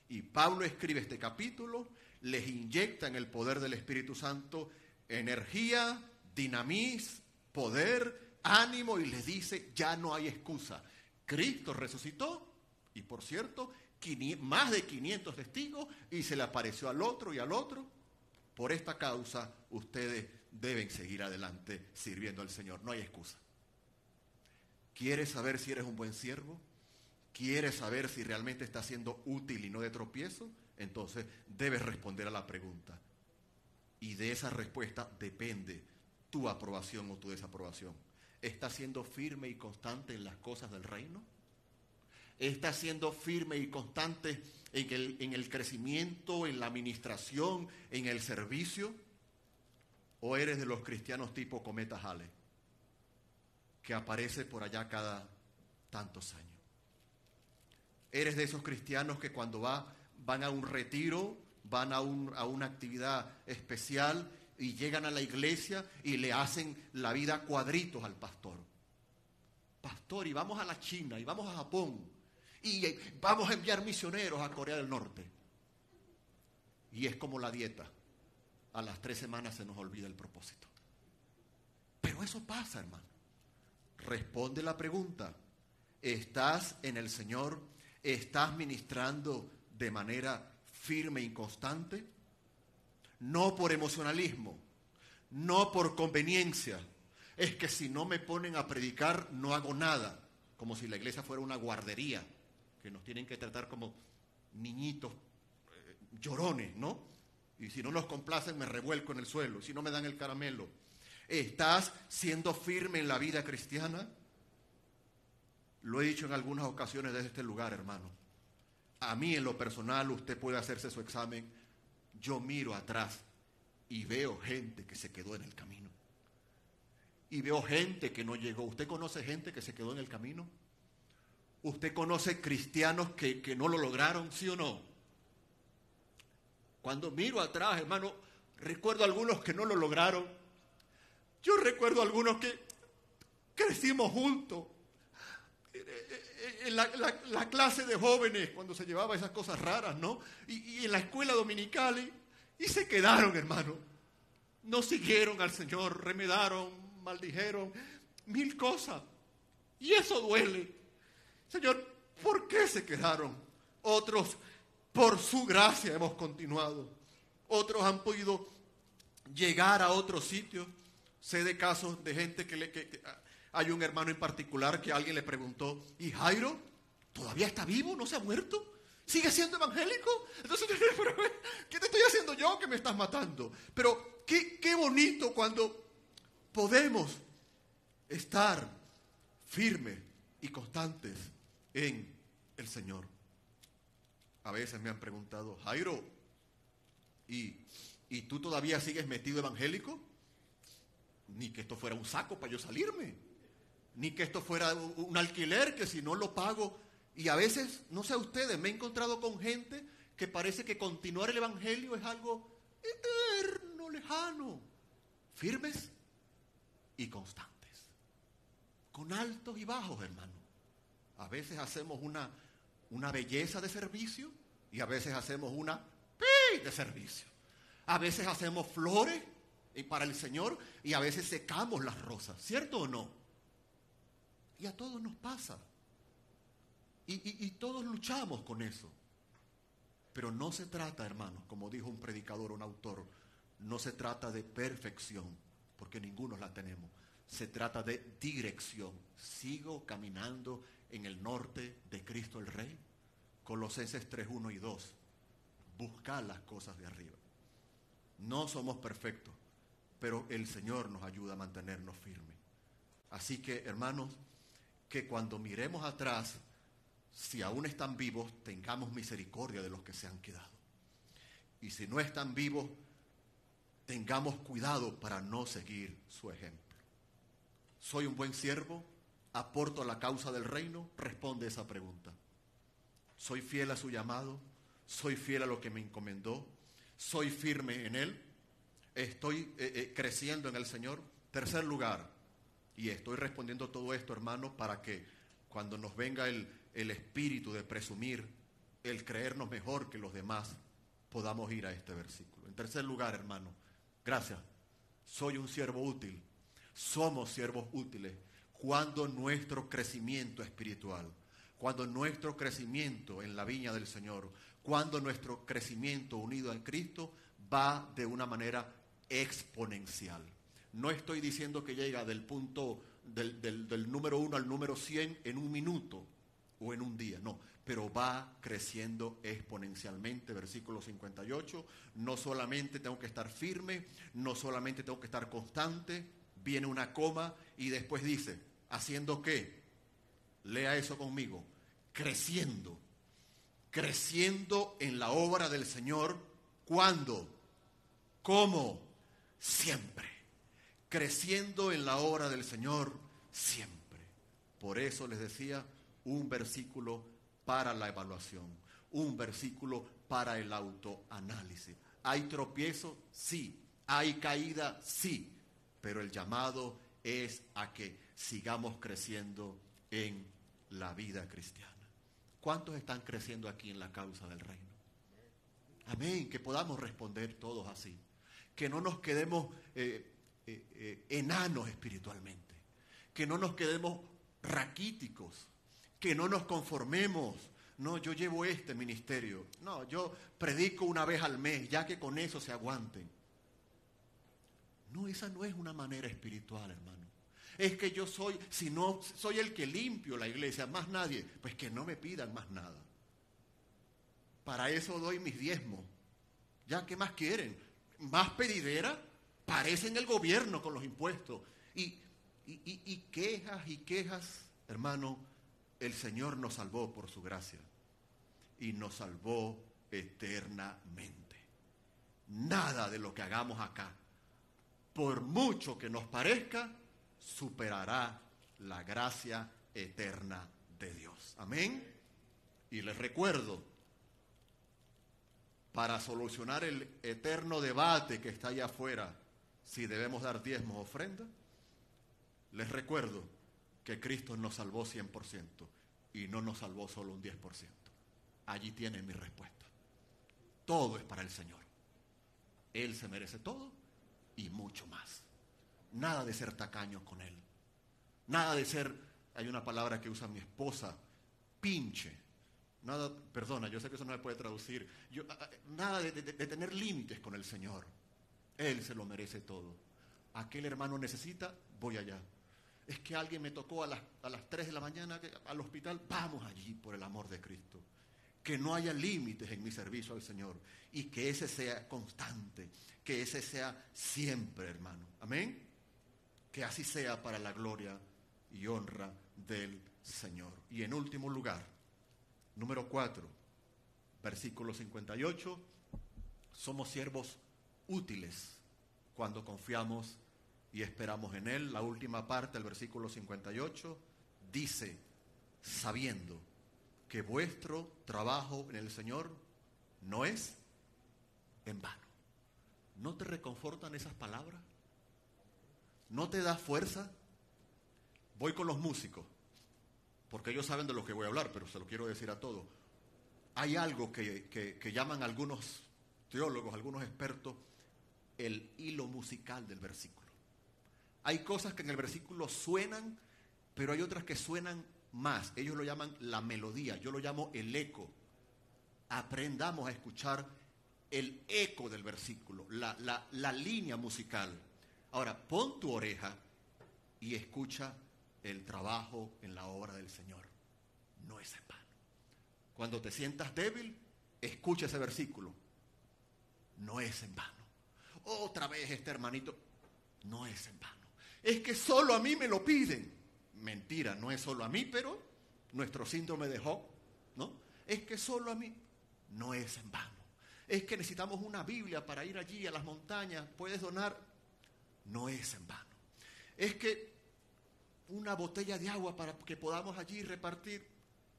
Y Pablo escribe este capítulo, les inyecta en el poder del Espíritu Santo energía, dinamismo, poder, ánimo, y les dice, ya no hay excusa. Cristo resucitó, y por cierto, más de 500 testigos, y se le apareció al otro y al otro. Por esta causa, ustedes deben seguir adelante sirviendo al Señor. No hay excusa. ¿Quieres saber si eres un buen siervo? ¿Quieres saber si realmente estás siendo útil y no de tropiezo? Entonces debes responder a la pregunta. Y de esa respuesta depende tu aprobación o tu desaprobación. ¿Estás siendo firme y constante en las cosas del reino? ¿Estás siendo firme y constante en el crecimiento, en la administración, en el servicio? ¿O eres de los cristianos tipo Cometa Halley, que aparece por allá cada tantos años? ¿Eres de esos cristianos que cuando van a un retiro, van a una actividad especial y llegan a la iglesia y le hacen la vida cuadritos al pastor? Pastor, y vamos a la China, y vamos a Japón, y vamos a enviar misioneros a Corea del Norte. Y es como la dieta. A las 3 semanas se nos olvida el propósito. Pero eso pasa, hermano. Responde la pregunta. ¿Estás en el Señor? ¿Estás ministrando de manera firme y constante? No por emocionalismo, no por conveniencia. Es que si no me ponen a predicar, no hago nada. Como si la iglesia fuera una guardería, que nos tienen que tratar como niñitos llorones, ¿no? Y si no nos complacen, me revuelco en el suelo. Si no me dan el caramelo. ¿Estás siendo firme en la vida cristiana? Lo he dicho en algunas ocasiones desde este lugar, hermano. A mí, en lo personal, usted puede hacerse su examen. Yo miro atrás y veo gente que se quedó en el camino. Y veo gente que no llegó. ¿Usted conoce gente que se quedó en el camino? ¿Usted conoce cristianos que no lo lograron, sí o no? Cuando miro atrás, hermano, recuerdo a algunos que no lo lograron. Yo recuerdo a algunos que crecimos juntos. En la clase de jóvenes, cuando se llevaba esas cosas raras, ¿no? Y en la escuela dominical, y se quedaron, hermano. No siguieron al Señor, remedaron, maldijeron, 1000 cosas. Y eso duele. Señor, ¿por qué se quedaron? Otros, por su gracia hemos continuado. Otros han podido llegar a otros sitios. Sé de casos de gente que hay un hermano en particular que alguien le preguntó, ¿y Jairo todavía está vivo? ¿No se ha muerto? ¿Sigue siendo evangélico? Entonces, ¿qué te estoy haciendo yo que me estás matando? Pero qué bonito cuando podemos estar firmes y constantes en el Señor. A veces me han preguntado, Jairo, ¿y tú todavía sigues metido evangélico? Ni que esto fuera un saco para yo salirme, ni que esto fuera un alquiler que si no lo pago. Y a veces, no sé ustedes, me he encontrado con gente que parece que continuar el evangelio es algo eterno, lejano. Firmes y constantes, con altos y bajos, hermano. A veces hacemos una belleza de servicio y a veces hacemos una de servicio. A veces hacemos flores para el Señor y a veces secamos las rosas, ¿cierto o no? Y a todos nos pasa. Y todos luchamos con eso. Pero no se trata, hermanos, como dijo un predicador, un autor, no se trata de perfección, porque ninguno la tenemos. Se trata de dirección. Sigo caminando en el norte de Cristo el Rey. Colosenses 3, 1 y 2. Buscar las cosas de arriba. No somos perfectos, pero el Señor nos ayuda a mantenernos firmes. Así que, hermanos, que cuando miremos atrás, si aún están vivos, tengamos misericordia de los que se han quedado. Y si no están vivos, tengamos cuidado para no seguir su ejemplo. ¿Soy un buen siervo? ¿Aporto a la causa del reino? Responde esa pregunta. ¿Soy fiel a su llamado? ¿Soy fiel a lo que me encomendó? ¿Soy firme en él? ¿Estoy creciendo en el Señor? Tercer lugar, y estoy respondiendo todo esto, hermano, para que cuando nos venga el espíritu de presumir, el creernos mejor que los demás, podamos ir a este versículo. En tercer lugar, hermano, gracias. Soy un siervo útil. Somos siervos útiles cuando nuestro crecimiento espiritual, cuando nuestro crecimiento en la viña del Señor, cuando nuestro crecimiento unido a Cristo va de una manera exponencial. No estoy diciendo que llega del punto del número 1 al número 100 en un minuto o en un día, no, pero va creciendo exponencialmente. Versículo 58, no solamente tengo que estar firme, no solamente tengo que estar constante, viene una coma y después dice, ¿haciendo qué? Lea eso conmigo, creciendo en la obra del Señor. ¿Cuándo? ¿Cómo? Siempre. Creciendo en la obra del Señor siempre. Por eso les decía, un versículo para la evaluación, un versículo para el autoanálisis. ¿Hay tropiezo? Sí. ¿Hay caída? Sí. Pero el llamado es a que sigamos creciendo en la vida cristiana. ¿Cuántos están creciendo aquí en la causa del reino? Amén, que podamos responder todos así. Que no nos quedemos enanos espiritualmente. Que no nos quedemos raquíticos. Que no nos conformemos. No, yo llevo este ministerio. No, yo predico una vez al mes, ya que con eso se aguanten. No, esa no es una manera espiritual, hermano. Es que yo soy, si no soy el que limpio la iglesia, más nadie, pues que no me pidan más nada. Para eso doy mis diezmos. ¿Ya qué más quieren? ¿Más pedidera? Parecen el gobierno con los impuestos. Y quejas, hermano, el Señor nos salvó por su gracia. Y nos salvó eternamente. Nada de lo que hagamos acá, por mucho que nos parezca, superará la gracia eterna de Dios. Amén. Y les recuerdo, para solucionar el eterno debate que está allá afuera, si debemos dar diezmos o ofrendas, les recuerdo que Cristo nos salvó 100% y no nos salvó solo un 10%. Allí tienen mi respuesta. Todo es para el Señor. Él se merece todo y mucho más. Nada de ser tacaños con Él. Nada de ser, hay una palabra que usa mi esposa, pinche. Nada, perdona, yo sé que eso no me puede traducir. Nada de tener límites con el Señor. Él se lo merece todo. Aquel hermano necesita, voy allá. Es que alguien me tocó a las 3 de la mañana al hospital, vamos allí por el amor de Cristo. Que no haya límites en mi servicio al Señor y que ese sea constante, que ese sea siempre, hermano. Amén. Que así sea para la gloria y honra del Señor. Y en último lugar, número 4, versículo 58, somos siervos útiles cuando confiamos y esperamos en Él. La última parte del versículo 58 dice, sabiendo que vuestro trabajo en el Señor no es en vano. ¿No te reconfortan esas palabras? ¿No te da fuerza? Voy con los músicos, porque ellos saben de lo que voy a hablar, pero se lo quiero decir a todos. Hay algo que llaman algunos teólogos, algunos expertos, el hilo musical del versículo. Hay cosas que en el versículo suenan, pero hay otras que suenan más. Ellos lo llaman la melodía, yo lo llamo el eco. Aprendamos a escuchar el eco del versículo, la línea musical. Ahora, pon tu oreja y escucha el trabajo en la obra del Señor. No es en vano. Cuando te sientas débil, escucha ese versículo. No es en vano. Otra vez este hermanito, no es en vano. Es que solo a mí me lo piden. Mentira, no es solo a mí, pero nuestro síndrome de Job, ¿no? Es que solo a mí, no es en vano. Es que necesitamos una Biblia para ir allí a las montañas, puedes donar, no es en vano. Es que una botella de agua para que podamos allí repartir,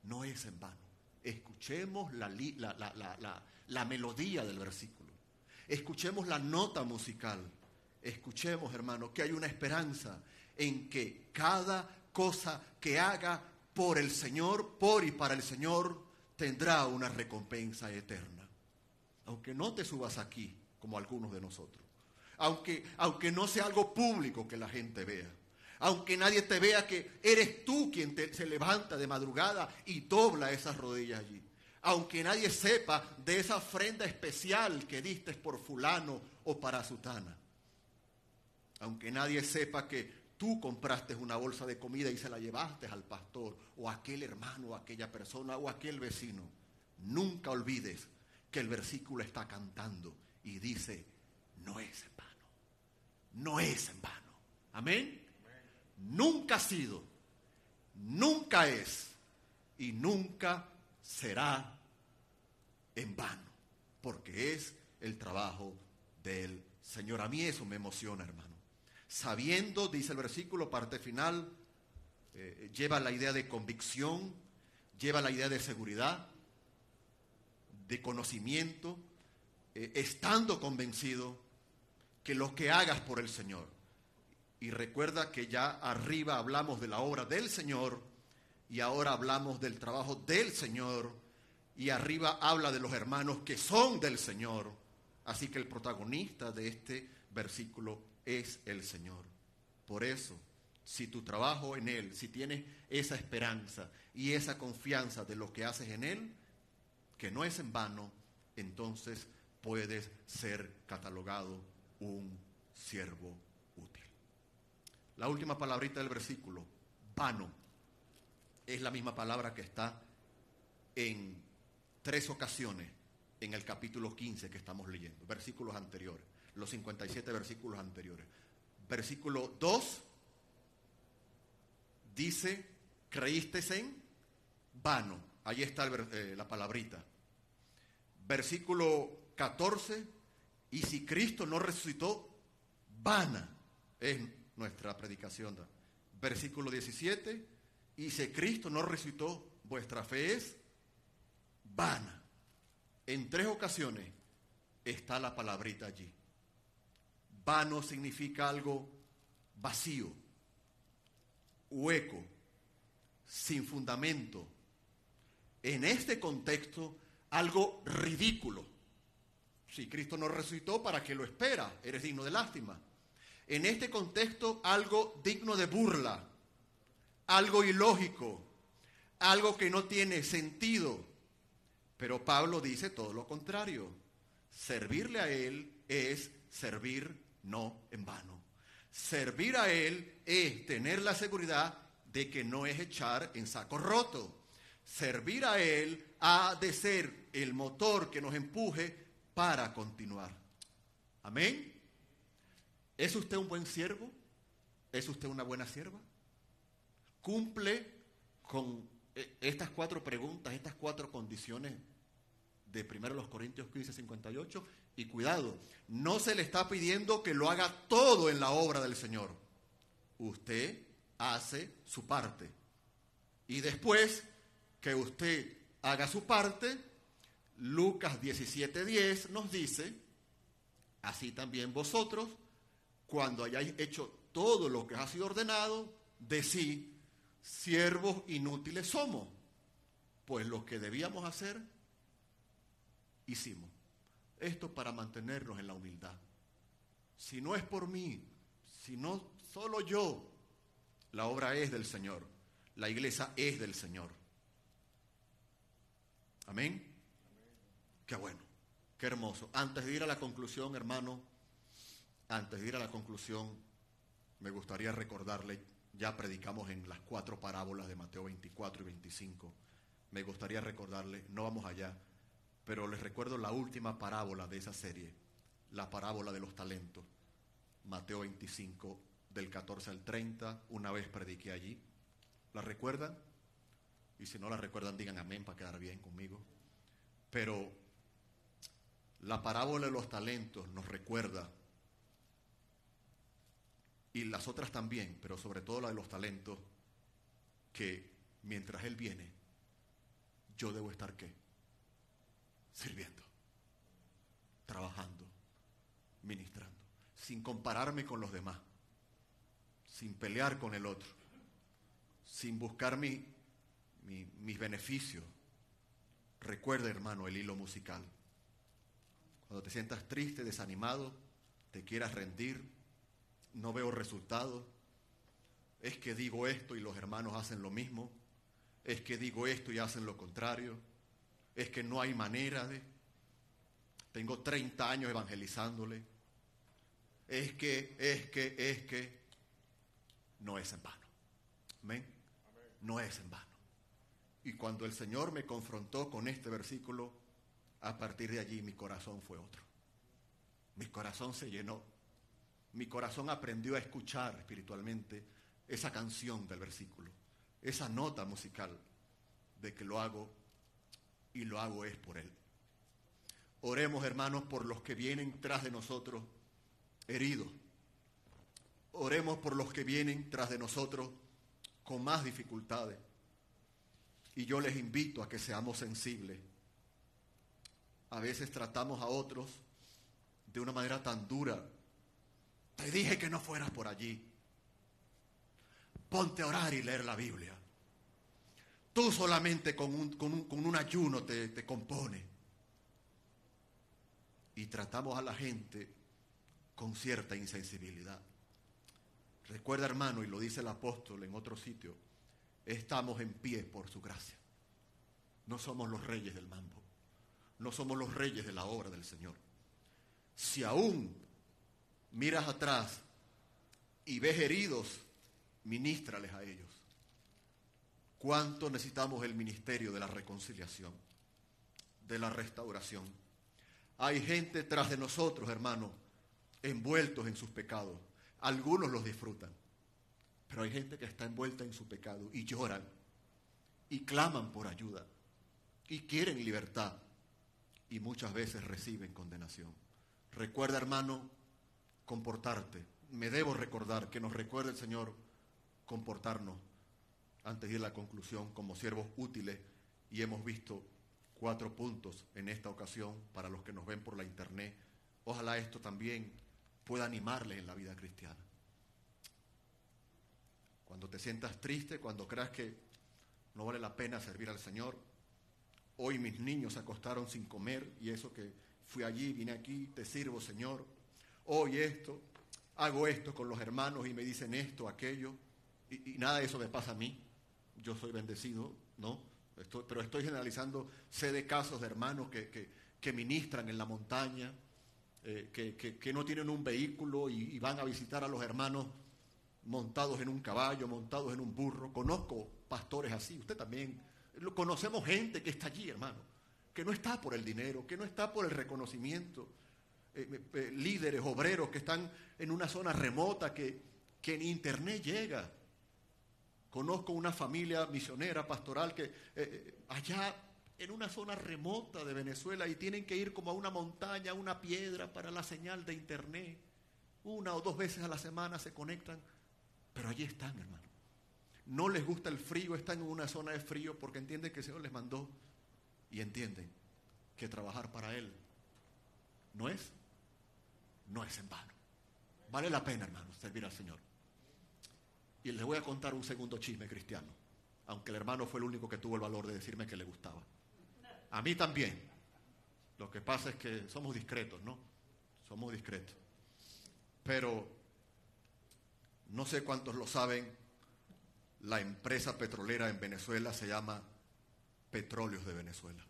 no es en vano. Escuchemos la melodía del versículo. Escuchemos la nota musical. Escuchemos, hermanos, que hay una esperanza en que cada cosa que haga por el Señor, por y para el Señor, tendrá una recompensa eterna. Aunque no te subas aquí, como algunos de nosotros. Aunque no sea algo público que la gente vea. Aunque nadie te vea que eres tú quien se levanta de madrugada y dobla esas rodillas allí. Aunque nadie sepa de esa ofrenda especial que diste por fulano o para sutana. Aunque nadie sepa que tú compraste una bolsa de comida y se la llevaste al pastor o a aquel hermano o a aquella persona o a aquel vecino. Nunca olvides que el versículo está cantando y dice, no es en vano. No es en vano. Amén. Nunca ha sido, nunca es y nunca será en vano, porque es el trabajo del Señor. A mí eso me emociona, hermano. Sabiendo, dice el versículo, parte final, lleva la idea de convicción, lleva la idea de seguridad, de conocimiento, estando convencido que lo que hagas por el Señor. Y recuerda que ya arriba hablamos de la obra del Señor y ahora hablamos del trabajo del Señor y arriba habla de los hermanos que son del Señor. Así que el protagonista de este versículo es el Señor. Por eso, si tu trabajo en Él, si tienes esa esperanza y esa confianza de lo que haces en Él, que no es en vano, entonces puedes ser catalogado un siervo útil. La última palabrita del versículo, vano, es la misma palabra que está en 3 ocasiones en el capítulo 15 que estamos leyendo, versículos anteriores, los 57 versículos anteriores. Versículo 2 dice, creísteis en vano, ahí está la palabrita. Versículo 14, y si Cristo no resucitó, vana es nuestra predicación. Versículo 17, y si Cristo no resucitó, vuestra fe es vana. En 3 ocasiones está la palabrita allí. Vano significa algo vacío, hueco, sin fundamento. En este contexto, algo ridículo. Si Cristo no resucitó, ¿para qué lo espera? Eres digno de lástima. En este contexto, algo digno de burla, algo ilógico, algo que no tiene sentido. Pero Pablo dice todo lo contrario. Servirle a Él es servir no en vano. Servir a Él es tener la seguridad de que no es echar en saco roto. Servir a Él ha de ser el motor que nos empuje para continuar. Amén. ¿Es usted un buen siervo? ¿Es usted una buena sierva? cumple con estas 4 preguntas, estas 4 condiciones de 1 Corintios 15:58. Y cuidado, no se le está pidiendo que lo haga todo en la obra del Señor. Usted hace su parte. Y después que usted haga su parte, Lucas 17:10 nos dice: así también vosotros, cuando hayáis hecho todo lo que os ha sido ordenado, decid: siervos inútiles somos, pues lo que debíamos hacer, hicimos. Esto para mantenernos en la humildad. Si no es por mí, si no solo yo, la obra es del Señor, la iglesia es del Señor. Amén. Qué bueno, qué hermoso. Antes de ir a la conclusión, hermano, antes de ir a la conclusión, me gustaría recordarle, ya predicamos en las 4 parábolas de Mateo 24 y 25, me gustaría recordarle, no vamos allá, pero les recuerdo la última parábola de esa serie, la parábola de los talentos, Mateo 25, del 14 al 30, una vez prediqué allí. ¿La recuerdan? Y si no la recuerdan, digan amén para quedar bien conmigo. Pero la parábola de los talentos nos recuerda, y las otras también, pero sobre todo la de los talentos, que mientras Él viene, yo debo estar ¿qué? Sirviendo, trabajando, ministrando, sin compararme con los demás, sin pelear con el otro, sin buscar mis beneficios. Recuerda, hermano, el hilo musical. Cuando te sientas triste, desanimado, te quieras rendir, no veo resultados, es que digo esto y los hermanos hacen lo mismo, es que digo esto y hacen lo contrario, es que no hay manera de, tengo 30 años evangelizándole, es que, no es en vano. Amén. No es en vano. Y cuando el Señor me confrontó con este versículo, a partir de allí mi corazón fue otro. Mi corazón se llenó. Mi corazón aprendió a escuchar espiritualmente esa canción del versículo, esa nota musical de que lo hago y lo hago es por Él. Oremos, hermanos, por los que vienen tras de nosotros heridos. Oremos por los que vienen tras de nosotros con más dificultades. Y yo les invito a que seamos sensibles. A veces tratamos a otros de una manera tan dura. Te dije que no fueras por allí. Ponte a orar y leer la Biblia. Tú solamente con un ayuno te compone. Y tratamos a la gente con cierta insensibilidad. Recuerda, hermano, y lo dice el apóstol en otro sitio, estamos en pie por su gracia. No somos los reyes del mambo. No somos los reyes de la obra del Señor. Si aún miras atrás y ves heridos, ministrales a ellos. ¿Cuánto necesitamos el ministerio de la reconciliación, de la restauración? Hay gente tras de nosotros, hermanos, envueltos en sus pecados. Algunos los disfrutan, pero hay gente que está envuelta en su pecado y lloran y claman por ayuda y quieren libertad y muchas veces reciben condenación. Recuerda, hermano, comportarte. Me debo recordar, que nos recuerde el Señor, comportarnos antes de ir a la conclusión como siervos útiles, y hemos visto 4 puntos en esta ocasión para los que nos ven por la internet. Ojalá esto también pueda animarles en la vida cristiana. Cuando te sientas triste, cuando creas que no vale la pena servir al Señor, hoy mis niños se acostaron sin comer y eso que fui allí, vine aquí, te sirvo, Señor. Hoy esto, hago esto con los hermanos y me dicen esto, aquello, y nada de eso me pasa a mí. Yo soy bendecido, ¿no? Pero estoy generalizando, sé de casos de hermanos que ministran en la montaña, que no tienen un vehículo y van a visitar a los hermanos montados en un caballo, montados en un burro. Conozco pastores así, usted también. Conocemos gente que está allí, hermano, que no está por el dinero, que no está por el reconocimiento. Líderes, obreros que están en una zona remota que en internet llega. Conozco una familia misionera, pastoral, que allá en una zona remota de Venezuela y tienen que ir como a una montaña, a una piedra para la señal de internet. 1 o 2 veces a la semana se conectan, pero allí están, hermano. No les gusta el frío, están en una zona de frío porque entienden que el Señor les mandó y entienden que trabajar para Él no es en vano. Vale la pena, hermano, servir al Señor. Y les voy a contar un segundo chisme cristiano, aunque el hermano fue el único que tuvo el valor de decirme que le gustaba. A mí también. Lo que pasa es que somos discretos, ¿no? Somos discretos. Pero no sé cuántos lo saben, la empresa petrolera en Venezuela se llama Petróleos de Venezuela.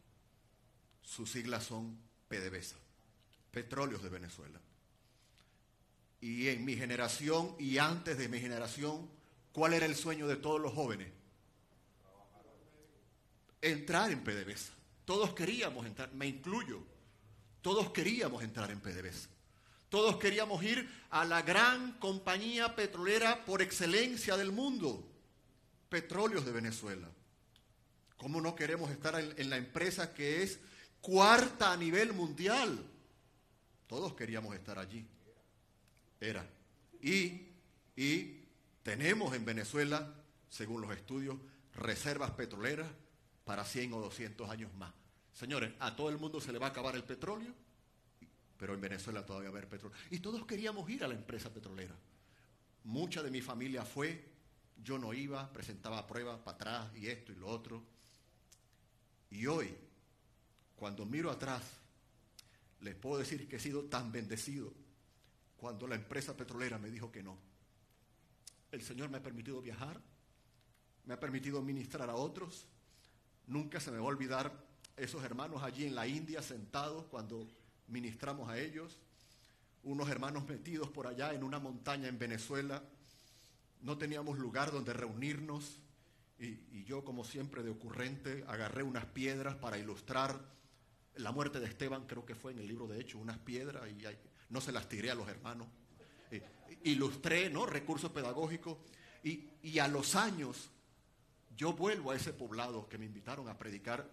Sus siglas son PDVSA, Petróleos de Venezuela. Y en mi generación y antes de mi generación, ¿cuál era el sueño de todos los jóvenes? Entrar en PDVSA. Todos queríamos entrar, me incluyo. Todos queríamos entrar en PDVSA. Todos queríamos ir a la gran compañía petrolera por excelencia del mundo, Petróleos de Venezuela. ¿Cómo no queremos estar en la empresa que es 4ª a nivel mundial? Todos queríamos estar allí. Era. Y tenemos en Venezuela, según los estudios, reservas petroleras para 100 o 200 años más. Señores, a todo el mundo se le va a acabar el petróleo, pero en Venezuela todavía va a haber petróleo. Y todos queríamos ir a la empresa petrolera. Mucha de mi familia fue, yo no iba, presentaba pruebas para atrás y esto y lo otro. Y hoy, cuando miro atrás, les puedo decir que he sido tan bendecido cuando la empresa petrolera me dijo que no. El Señor me ha permitido viajar, me ha permitido ministrar a otros. Nunca se me va a olvidar esos hermanos allí en la India sentados cuando ministramos a ellos. Unos hermanos metidos por allá en una montaña en Venezuela. No teníamos lugar donde reunirnos y yo, como siempre de ocurrente, agarré unas piedras para ilustrar la muerte de Esteban, creo que fue en el libro de Hechos, unas piedras y no se las tiré a los hermanos. Ilustré, ¿no?, recursos pedagógicos y a los años yo vuelvo a ese poblado que me invitaron a predicar.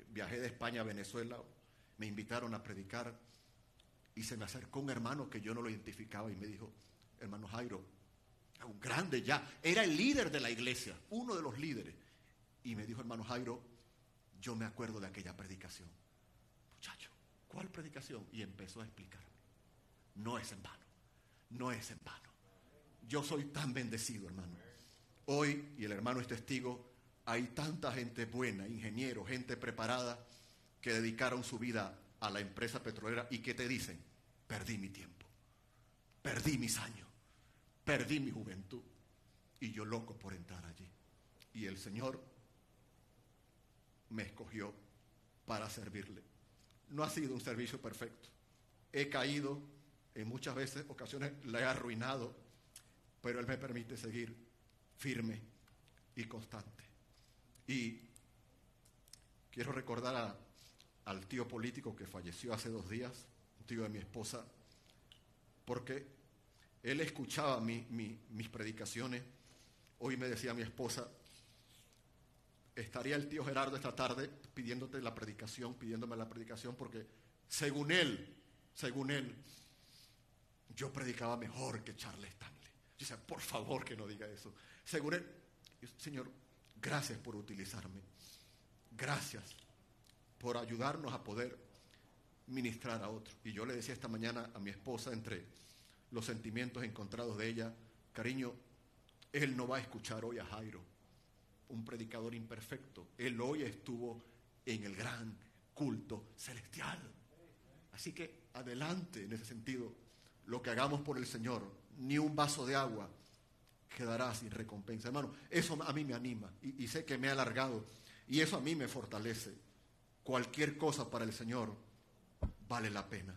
Viajé de España a Venezuela, me invitaron a predicar y se me acercó un hermano que yo no lo identificaba y me dijo: hermano Jairo, un grande ya, era el líder de la iglesia, uno de los líderes, y me dijo: hermano Jairo, yo me acuerdo de aquella predicación. Muchacho, ¿cuál predicación? Y empezó a explicarme. No es en vano, no es en vano. Yo soy tan bendecido, hermano. Hoy, y el hermano es testigo, hay tanta gente buena, ingenieros, gente preparada, que dedicaron su vida a la empresa petrolera y que te dicen: perdí mi tiempo, perdí mis años, perdí mi juventud, y yo loco por entrar allí. Y el Señor me escogió para servirle. No ha sido un servicio perfecto. He caído, en muchas ocasiones la he arruinado, pero Él me permite seguir firme y constante. Y quiero recordar al tío político que falleció hace 2 días, un tío de mi esposa, porque él escuchaba mis predicaciones. Hoy me decía mi esposa: estaría el tío Gerardo esta tarde pidiéndome la predicación, porque según él, yo predicaba mejor que Charles Stanley. Yo decía: por favor, que no diga eso. Según él, Señor, gracias por utilizarme. Gracias por ayudarnos a poder ministrar a otros. Y yo le decía esta mañana a mi esposa, entre los sentimientos encontrados de ella: cariño, él no va a escuchar hoy a Jairo, un predicador imperfecto. Él hoy estuvo en el gran culto celestial. Así que adelante en ese sentido. Lo que hagamos por el Señor, ni un vaso de agua quedará sin recompensa. Hermano, eso a mí me anima y sé que me he alargado y eso a mí me fortalece. Cualquier cosa para el Señor vale la pena.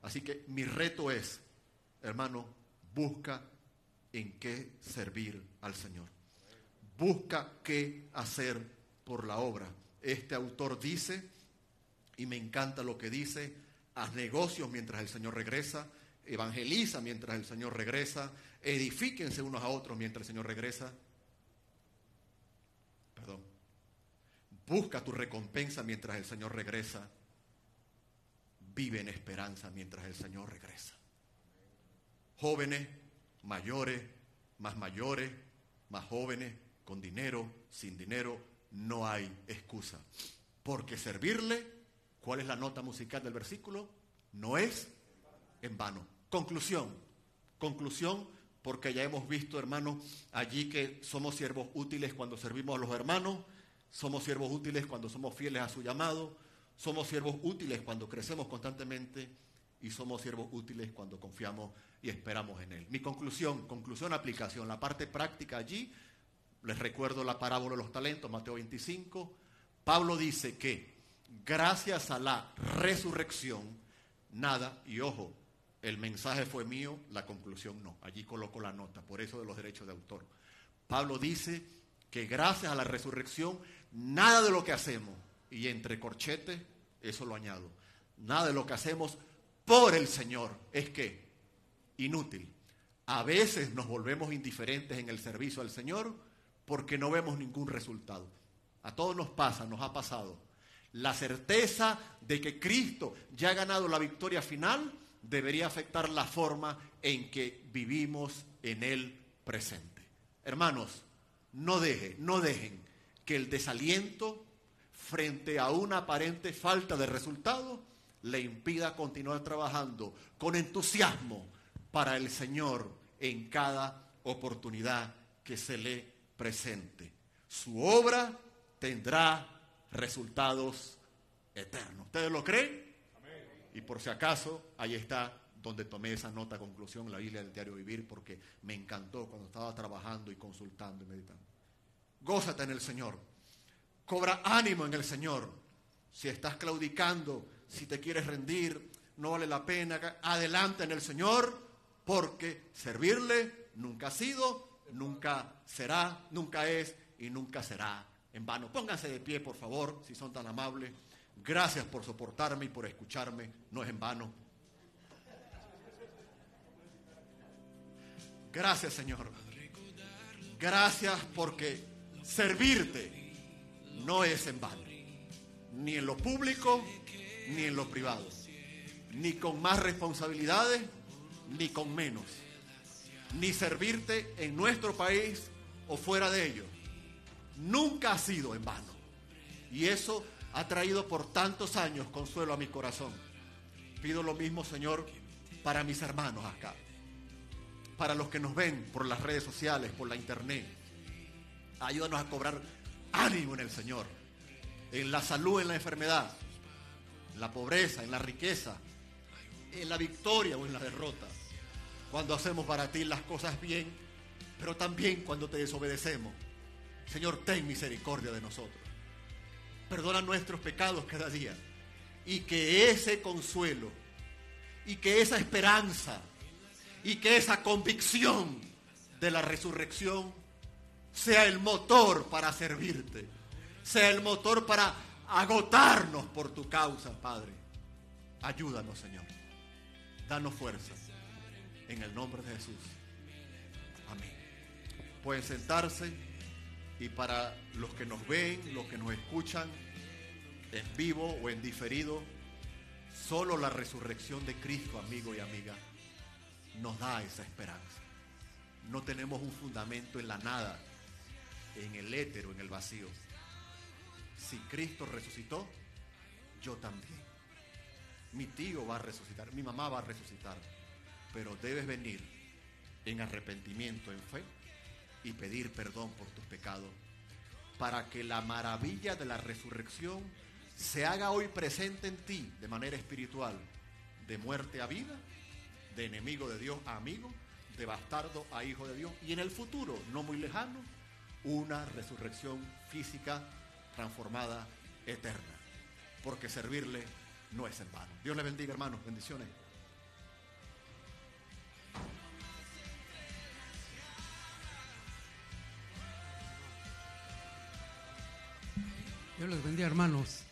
Así que mi reto es, hermano, busca en qué servir al Señor. Busca qué hacer por la obra. Este autor dice, y me encanta lo que dice: haz negocios mientras el Señor regresa, evangeliza mientras el Señor regresa, edifíquense unos a otros mientras el Señor regresa, Busca tu recompensa mientras el Señor regresa. Vive en esperanza mientras el Señor regresa. Jóvenes, mayores, más jóvenes, con dinero, sin dinero, no hay excusa. Porque servirle, ¿cuál es la nota musical del versículo? No es en vano. Conclusión, porque ya hemos visto, hermanos, allí que somos siervos útiles cuando servimos a los hermanos, somos siervos útiles cuando somos fieles a su llamado, somos siervos útiles cuando crecemos constantemente y somos siervos útiles cuando confiamos y esperamos en Él. Mi conclusión, aplicación, la parte práctica allí, les recuerdo la parábola de los talentos, Mateo 25, Pablo dice que gracias a la resurrección, nada, y ojo, el mensaje fue mío, la conclusión no, allí coloco la nota, por eso de los derechos de autor. Pablo dice que gracias a la resurrección, nada de lo que hacemos, y entre corchetes, eso lo añado, nada de lo que hacemos por el Señor es que inútil. A veces nos volvemos indiferentes en el servicio al Señor porque no vemos ningún resultado. A todos nos pasa, nos ha pasado. La certeza de que Cristo ya ha ganado la victoria final debería afectar la forma en que vivimos en el presente. Hermanos, no dejen que el desaliento frente a una aparente falta de resultados le impida continuar trabajando con entusiasmo para el Señor en cada oportunidad que se le presente. Su obra tendrá resultados eternos. ¿Ustedes lo creen? Amén. Y por si acaso, ahí está donde tomé esa nota conclusión, la Biblia del Diario Vivir, porque me encantó cuando estaba trabajando y consultando y meditando. Gózate en el Señor. Cobra ánimo en el Señor. Si estás claudicando, si te quieres rendir, no vale la pena. Adelante en el Señor, porque servirle nunca ha sido, nunca será, nunca es y nunca será en vano. Pónganse de pie, por favor, si son tan amables. Gracias por soportarme y por escucharme. No es en vano. Gracias, Señor. Gracias porque servirte no es en vano. Ni en lo público, ni en lo privado. Ni con más responsabilidades, ni con menos. Ni servirte en nuestro país o fuera de ello. Nunca ha sido en vano. Y eso ha traído por tantos años consuelo a mi corazón. Pido lo mismo, Señor, para mis hermanos acá. Para los que nos ven por las redes sociales, por la internet. Ayúdanos a cobrar ánimo en el Señor. En la salud, en la enfermedad. En la pobreza, en la riqueza. En la victoria o en la derrota. Cuando hacemos para ti las cosas bien, pero también cuando te desobedecemos. Señor, ten misericordia de nosotros. Perdona nuestros pecados cada día. Y que ese consuelo, y que esa esperanza, y que esa convicción de la resurrección sea el motor para servirte. Sea el motor para agotarnos por tu causa, Padre. Ayúdanos, Señor. Danos fuerza. En el nombre de Jesús. Amén. Pueden sentarse. Y para los que nos ven, los que nos escuchan en vivo o en diferido, solo la resurrección de Cristo, amigo y amiga, nos da esa esperanza. No tenemos un fundamento en la nada, en el éter o en el vacío. Si Cristo resucitó, yo también. Mi tío va a resucitar, mi mamá va a resucitar, pero debes venir en arrepentimiento, en fe, y pedir perdón por tus pecados, para que la maravilla de la resurrección se haga hoy presente en ti de manera espiritual, de muerte a vida, de enemigo de Dios a amigo, de bastardo a hijo de Dios, y en el futuro, no muy lejano, una resurrección física transformada, eterna, porque servirle no es en vano. Dios les bendiga, hermanos, bendiciones. Dios les bendiga, hermanos.